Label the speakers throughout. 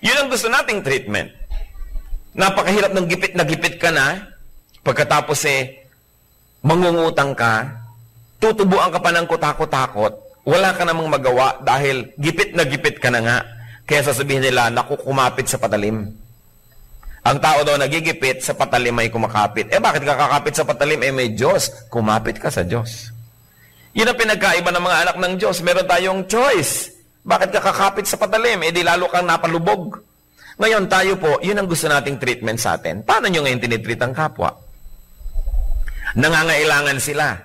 Speaker 1: Yun ang gusto nating treatment. Napakahirap ng gipit na gipit ka na, pagkatapos mangungutang ka, tutubuan ka pa ng kutakot-takot, wala ka namang magawa dahil gipit na gipit ka na nga. Kaya sasabihin nila, naku, kumapit sa patalim. Ang tao daw nagigipit, sa patalim ay kumakapit. Bakit ka kakapit sa patalim? May Diyos. Kumapit ka sa Diyos. Yun ang pinagkaiba ng mga anak ng Diyos. Meron tayong choice. Bakit ka kakapit sa patalim? Di lalo kang napalubog. Ngayon tayo po, yun ang gusto nating treatment sa atin. Paano nyo ngayon tinitreat ang kapwa? Nangangailangan sila.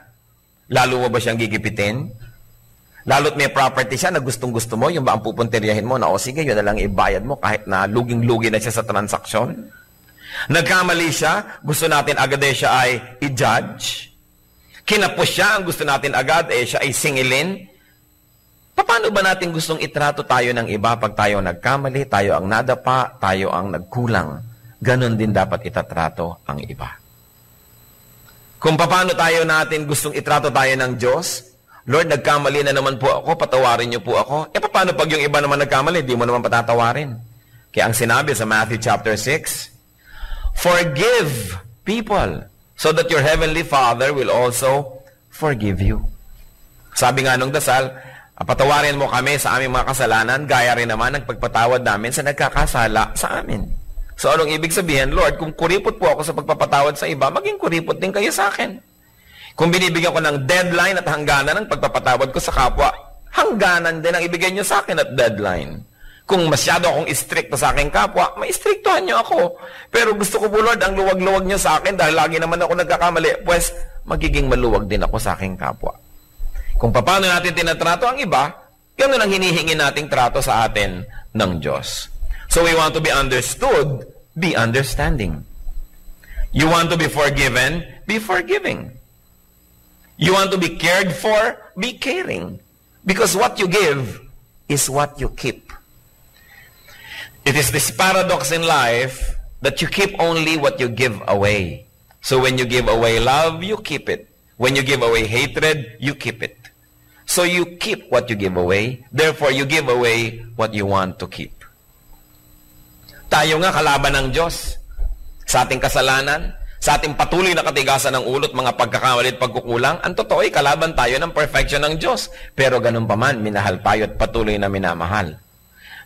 Speaker 1: Lalo mo ba siyang gigipitin? Lalo't may property siya na gustong-gusto mo, yung ba ang pupuntiryahin mo na, o sige, yun na lang ibayad mo kahit na luging-lugi na siya sa transaksyon? Nagkamali siya, gusto natin agad siya ay i-judge. Kinapos siya, ang gusto natin agad siya ay singilin. Paano ba natin gustong itrato tayo ng iba pag tayo nagkamali, tayo ang nadapa, tayo ang nagkulang? Ganon din dapat itatrato ang iba. Kung paano tayo natin gustong itrato tayo ng Diyos, Lord, nagkamali na naman po ako, patawarin niyo po ako. Paano pag yung iba naman nagkamali, di mo naman patatawarin? Kaya ang sinabi sa Matthew chapter 6, forgive people so that your heavenly Father will also forgive you. Sabi nga nung dasal, patawarin mo kami sa aming mga kasalanan, gaya rin naman ang pagpatawad namin sa nagkakasala sa amin. So anong ibig sabihin, Lord, kung kuripot po ako sa pagpapatawad sa iba, maging kuripot din kayo sa akin. Kung binibigyan ko ng deadline at hangganan ng pagpapatawad ko sa kapwa, hangganan din ang ibigay nyo sa akin at deadline. Kung masyado akong istrikto sa aking kapwa, maistriktuhan nyo ako. Pero gusto ko po, Lord, ang luwag-luwag nyo sa akin dahil lagi naman ako nagkakamali, pues magiging maluwag din ako sa aking kapwa. Kung paano natin tinatrato ang iba, ganoon ang hinihingi nating trato sa atin ng Diyos. So we want to be understood, be understanding. You want to be forgiven, be forgiving. You want to be cared for, be caring. Because what you give is what you keep. It is this paradox in life that you keep only what you give away. So when you give away love, you keep it. When you give away hatred, you keep it. So you keep what you give away. Therefore, you give away what you want to keep. Tayo nga kalaban ng Diyos sa ating kasalanan, sa ating patuloy na katigasan ng ulot, mga pagkakamali at pagkukulang. Ang totoo ay kalaban tayo ng perfection ng Diyos. Pero ganun pa man, minahal tayo at patuloy na minamahal.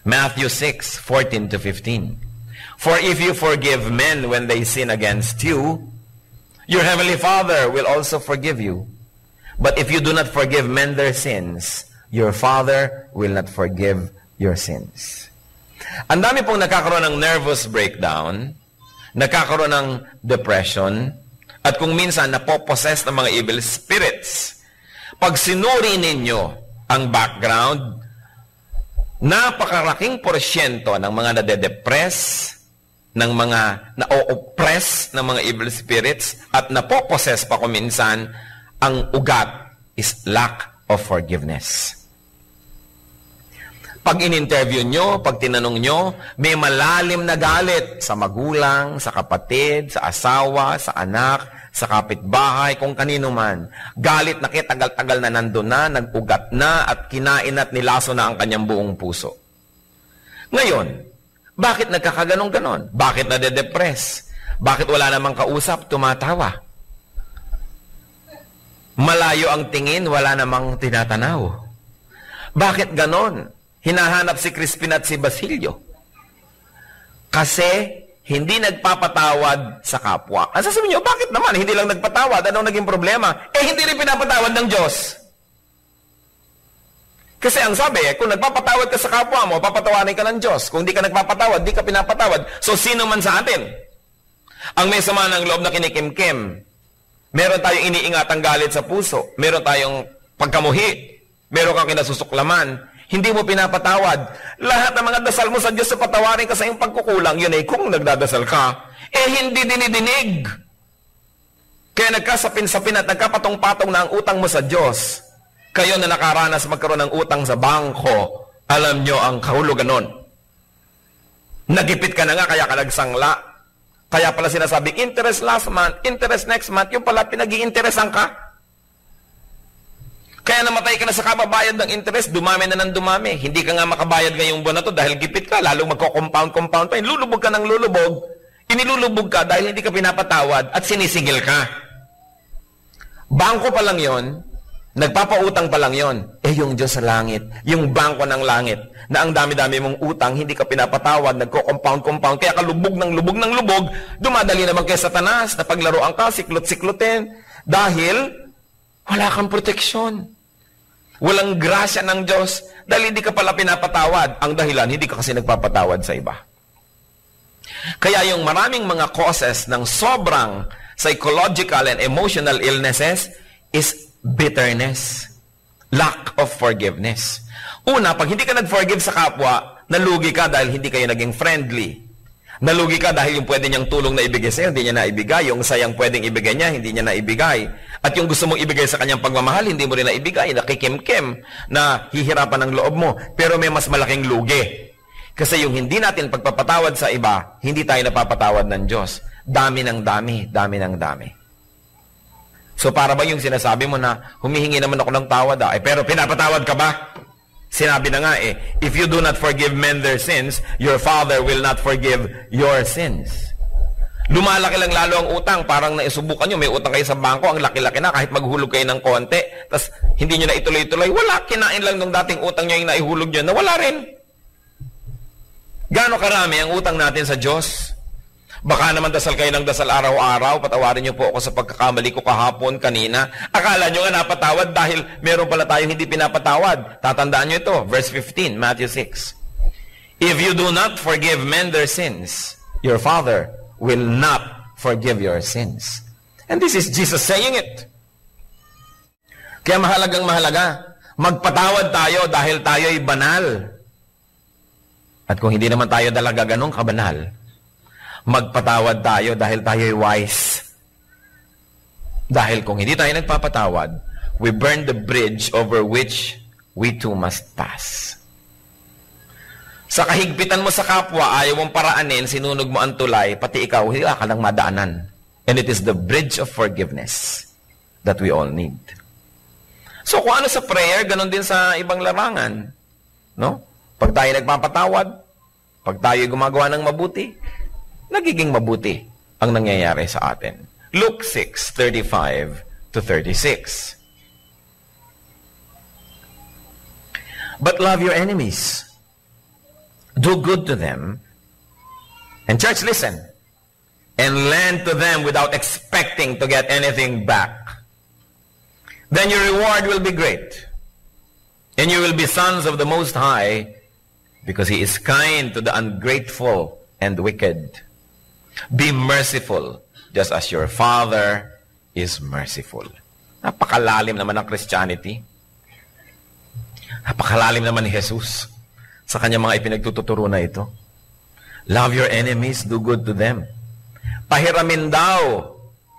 Speaker 1: Matthew 6:14-15. For if you forgive men when they sin against you, your heavenly Father will also forgive you. But if you do not forgive men their sins, your Father will not forgive your sins. Ang dami pong nakakaroon ng nervous breakdown, nakakaroon ng depression, at kung minsan napopossess ng mga evil spirits. Pag sinuri ninyo ang background, napakalaking porsyento ng mga nade-depress, ng mga na-oppress ng mga evil spirits, at napopossess pa kung minsan, ang ugat is lack of forgiveness. Pag in-interview nyo, pag tinanong nyo, may malalim na galit sa magulang, sa kapatid, sa asawa, sa anak, sa kapitbahay, kung kanino man. Galit na tagal-tagal na nandun na, nag-ugat na, at kinain at nilaso na ang kanyang buong puso. Ngayon, bakit nagkakaganong-ganon? Bakit nade-depress? Bakit wala namang kausap, tumatawa? Malayo ang tingin, wala namang tinatanaw. Bakit ganon? Hinahanap si Crispin at si Basilio. Kasi hindi nagpapatawad sa kapwa. Ang sasabihin nyo, bakit naman? Hindi lang nagpatawad. Anong naging problema? Hindi rin pinapatawad ng Diyos. Kasi ang sabi, kung nagpapatawad ka sa kapwa mo, papatawarin ka ng Diyos. Kung di ka nagpapatawad, di ka pinapatawad. So, sino man sa atin? Ang may sama ng loob na kinikimkim. Meron tayong iniingatang galit sa puso. Meron tayong pagkamuhi. Meron kang kinasusuklaman. Hindi mo pinapatawad. Lahat ng mga dasal mo sa Diyos sa patawarin ka sa iyong pagkukulang, yun ay kung nagdadasal ka, hindi dinidinig. Kaya nagkasapin-sapin at nagkapatong-patong na ang utang mo sa Diyos. Kayo na nakaranas magkaroon ng utang sa bangko, alam nyo ang kahulugan nun. Nagipit ka na nga, kaya ka nagsangla. Kaya pala sinasabing, interest last month, interest next month, yung pala pinag-i-interesan ka. Kaya namatay ka na sa kababayad ng interest, dumami na ng dumami. Hindi ka nga makabayad ngayong buwan na to dahil gipit ka, lalong magko-compound pa. Lulubog ka ng lulubog, inilulubog ka dahil hindi ka pinapatawad at sinisingil ka. Bangko pa lang yon, nagpapautang pa lang yon. Yung Diyos sa langit, yung bangko ng langit, na ang dami-dami mong utang, hindi ka pinapatawad, nagko-compound, kaya ka lubog ng lubog, dumadali naman kay Satanas na paglaruan ka, siklot-siklotin, dahil wala kang proteksyon. Walang grasya ng Diyos dahil hindi ka pala pinapatawad. Ang dahilan, hindi ka kasi nagpapatawad sa iba. Kaya yung maraming mga causes ng sobrang psychological and emotional illnesses is bitterness, lack of forgiveness. Una, pag hindi ka nag-forgive sa kapwa, nalugi ka dahil hindi kayo naging friendly. Nalugi ka dahil yung pwede niyang tulong na ibigay sa'yo, hindi niya naibigay. Yung sayang pwedeng ibigay niya, hindi niya naibigay. At yung gusto mong ibigay sa kanyang pagmamahal, hindi mo rin naibigay. Nakikimkim na hihirapan ng loob mo. Pero may mas malaking lugi. Kasi yung hindi natin pagpapatawad sa iba, hindi tayo napapatawad ng Diyos. Dami ng dami, dami ng dami. So para ba yung sinasabi mo na, humihingi naman ako ng tawad pero pinapatawad ka ba? Sinabi na nga if you do not forgive men their sins, your Father will not forgive your sins. Lumalaki lang lalo ang utang, parang naisubukan nyo, may utang kayo sa bangko, ang laki-laki na, kahit maghulog kayo ng konti, tas hindi nyo na ituloy-tuloy, wala, kinain lang nung dating utang nyo yung naihulog nyo, na wala rin. Gaano karami ang utang natin sa Diyos? Baka naman dasal kayo ng dasal araw-araw, patawarin niyo po ako sa pagkakamali ko kahapon, kanina. Akala niyo nga napatawad dahil meron pala tayong hindi pinapatawad. Tatandaan niyo ito, verse 15, Matthew 6. If you do not forgive men their sins, your Father will not forgive your sins. And this is Jesus saying it. Kaya mahalagang mahalaga, magpatawad tayo dahil tayo'y banal. At kung hindi naman tayo talaga ganong kabanal, magpatawad tayo dahil tayo'y wise. Dahil kung hindi tayo nagpapatawad, we burn the bridge over which we too must pass. Sa kahigpitan mo sa kapwa, ayaw mong paraanin, sinunog mo ang tulay, pati ikaw, hindi ka lang madaanan. And it is the bridge of forgiveness that we all need. So kung ano sa prayer, ganun din sa ibang larangan. No? Pag tayo nagpapatawad, pag tayo gumagawa ng mabuti, nagiging mabuti ang nangyayari sa atin. Luke 6:35-36. But love your enemies. Do good to them. And church, listen. And lend to them without expecting to get anything back. Then your reward will be great. And you will be sons of the Most High, because He is kind to the ungrateful and wicked. Be merciful, just as your Father is merciful. Napakalalim naman ng Christianity. Napakalalim naman ni Jesus sa kanyang mga ipinagtuturo na ito. Love your enemies, do good to them. Pahiramin daw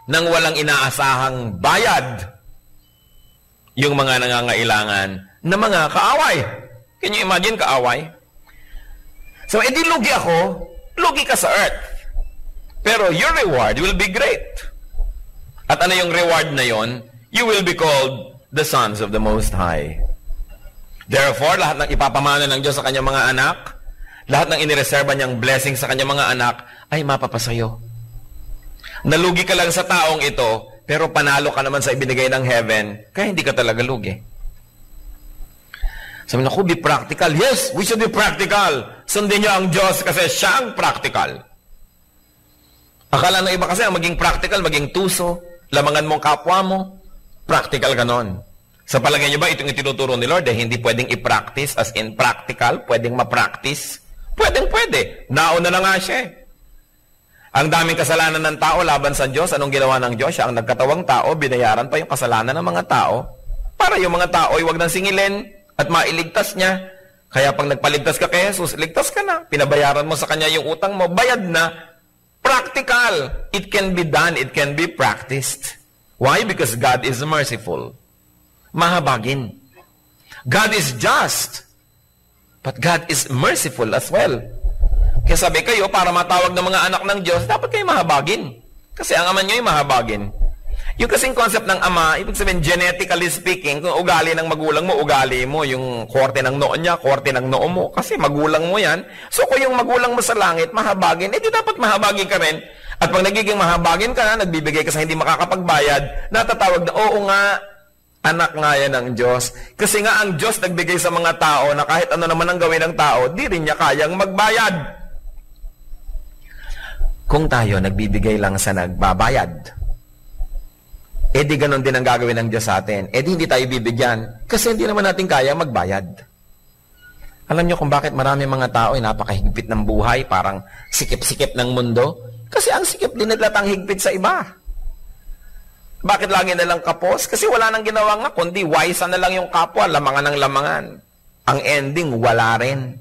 Speaker 1: ng walang inaasahang bayad yung mga nangangailangan na mga kaaway. Can you imagine kaaway? So, edi lugi ako, lugi ka sa earth. Pero your reward will be great. At ano yung reward na yon? You will be called the sons of the Most High. Therefore, lahat ng ipapamana ng Diyos sa kanyang mga anak, lahat ng inireserba niyang blessing sa kanyang mga anak, ay mapapasayo. Nalugi ka lang sa taong ito, pero panalo ka naman sa ibinigay ng heaven, kaya hindi ka talaga lugi. Sabi na, be practical. Yes, we should be practical. Sundin niyo ang Diyos kasi siya ang practical. Akala ng iba kasi ang maging practical, maging tuso, lamangan mong kapwa mo, practical ka nun. Sa palagay niyo ba, itong itinuturo ni Lord, hindi pwedeng i-practice as in practical, pwedeng ma-practice? Pwede. Nauna na nga siya. Ang daming kasalanan ng tao laban sa Diyos, anong ginawa ng Diyos? Siya ang nagkatawang tao, binayaran pa yung kasalanan ng mga tao, para yung mga tao ay wag nang singilin at mailigtas niya. Kaya pag nagpaligtas ka kay Jesus, ligtas ka na. Pinabayaran mo sa kanya yung utang mo, bayad na. Practical. It can be done, it can be practiced. Why? Because God is merciful. Mahabagin. God is just. But God is merciful as well. Kaya sabi kayo, para matawag ng mga anak ng Diyos, dapat kayo mahabagin. Kasi ang ama nyo ay mahabagin. Yung kasing concept ng ama, ibig sabihin, genetically speaking, kung ugali ng magulang mo, ugali mo, yung korte ng noo niya, korte ng noo mo, kasi magulang mo yan. So kung yung magulang mo sa langit, mahabagin, di dapat mahabagin ka rin. At pag nagiging mahabagin ka na, nagbibigay ka sa hindi makakapagbayad, natatawag na, oo nga, anak nga yan ng Diyos. Kasi nga ang Diyos nagbigay sa mga tao na kahit ano naman ang gawin ng tao, di rin niya kayang magbayad. Kung tayo nagbibigay lang sa nagbabayad, di ganon din ang gagawin ng Diyos sa atin. Di hindi tayo bibigyan kasi hindi naman natin kaya magbayad. Alam niyo kung bakit marami mga tao ay napakahigpit ng buhay, parang sikip-sikip ng mundo? Kasi ang sikip din nila tang higpit sa iba. Bakit lagi nalang kapos? Kasi wala nang ginawa nga, kundi wise na lang yung kapwa, lamangan ng lamangan. Ang ending, wala rin.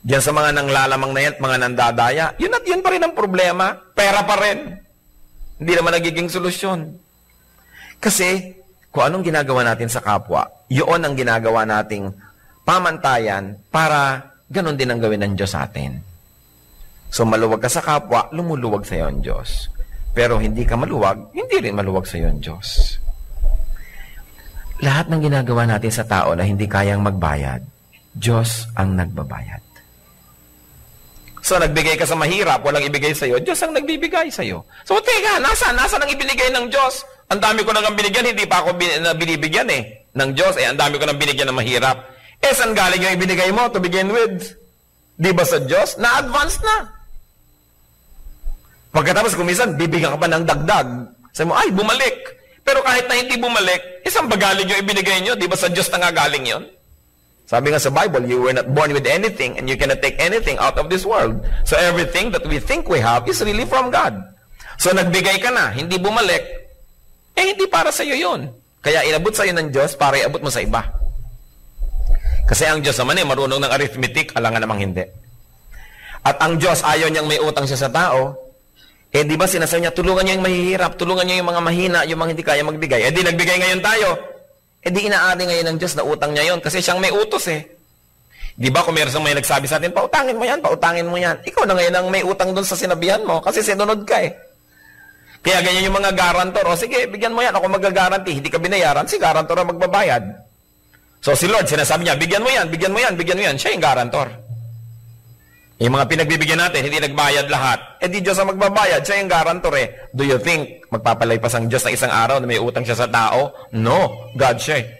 Speaker 1: Diyan sa mga nanglalamang na yan at mga nandadaya, yun at yun pa rin ang problema. Pera pa rin. Hindi naman nagiging solusyon. Kasi, kung anong ginagawa natin sa kapwa, yun ang ginagawa nating pamantayan para ganon din ang gawin ng Diyos sa atin. So, maluwag ka sa kapwa, lumuluwag sa iyo ang Diyos. Pero hindi ka maluwag, hindi rin maluwag sa iyo ang Diyos. Lahat ng ginagawa natin sa tao na hindi kayang magbayad, Diyos ang nagbabayad. So, nagbigay ka sa mahirap, walang ibigay sa'yo, Diyos ang nagbibigay sa'yo. So, teka, nasaan ang ibinigay ng Diyos? Ang dami ko nang binigyan, hindi pa ako binibigyan ng Diyos. Ang dami ko nang binigyan ng mahirap. Saan galing yung ibinigay mo to begin with? Di ba sa Diyos? Na-advance na. Pagkatapos, kumisan, bibigyan ka pa ng dagdag. Sabi mo, ay, bumalik. Pero kahit na hindi bumalik, saan ba galing yung ibinigay nyo? Di ba sa Diyos na nga galing yon? Sabi nga sa Bible, you were not born with anything and you cannot take anything out of this world. So everything that we think we have is really from God. So nagbigay ka na, hindi bumalik, hindi para sa iyo yun. Kaya inabot sa iyo ng Diyos para iabot mo sa iba. Kasi ang Diyos naman marunong ng arithmetic, alangan namang hindi. At ang Diyos, ayaw niyang may utang siya sa tao, di ba sinasabi niya, tulungan niyo yung mahihirap, tulungan niyo yung mga mahina, yung mga hindi kaya magbigay. Di nagbigay ngayon tayo. Di inaari ngayon ng Diyos na utang niya yon kasi siyang may utos Di ba kung meron may nagsabi sa atin, pautangin mo yan, pautangin mo yan. Ikaw na ngayon ang may utang doon sa sinabihan mo kasi sinunod ka Kaya ganyan yung mga garantor. O sige, bigyan mo yan, ako magagaranti. Hindi ka binayaran, si garantor ang magbabayad. So si Lord, sinasabi niya, bigyan mo yan, bigyan mo yan, bigyan mo yan. Siya yung garantor. Yung mga pinagbibigyan natin, hindi nagbayad lahat. Di Diyos ang magbabayad, siya yung garantor Do you think magpapalaypas ang Diyos na isang araw na may utang siya sa tao? No, God siya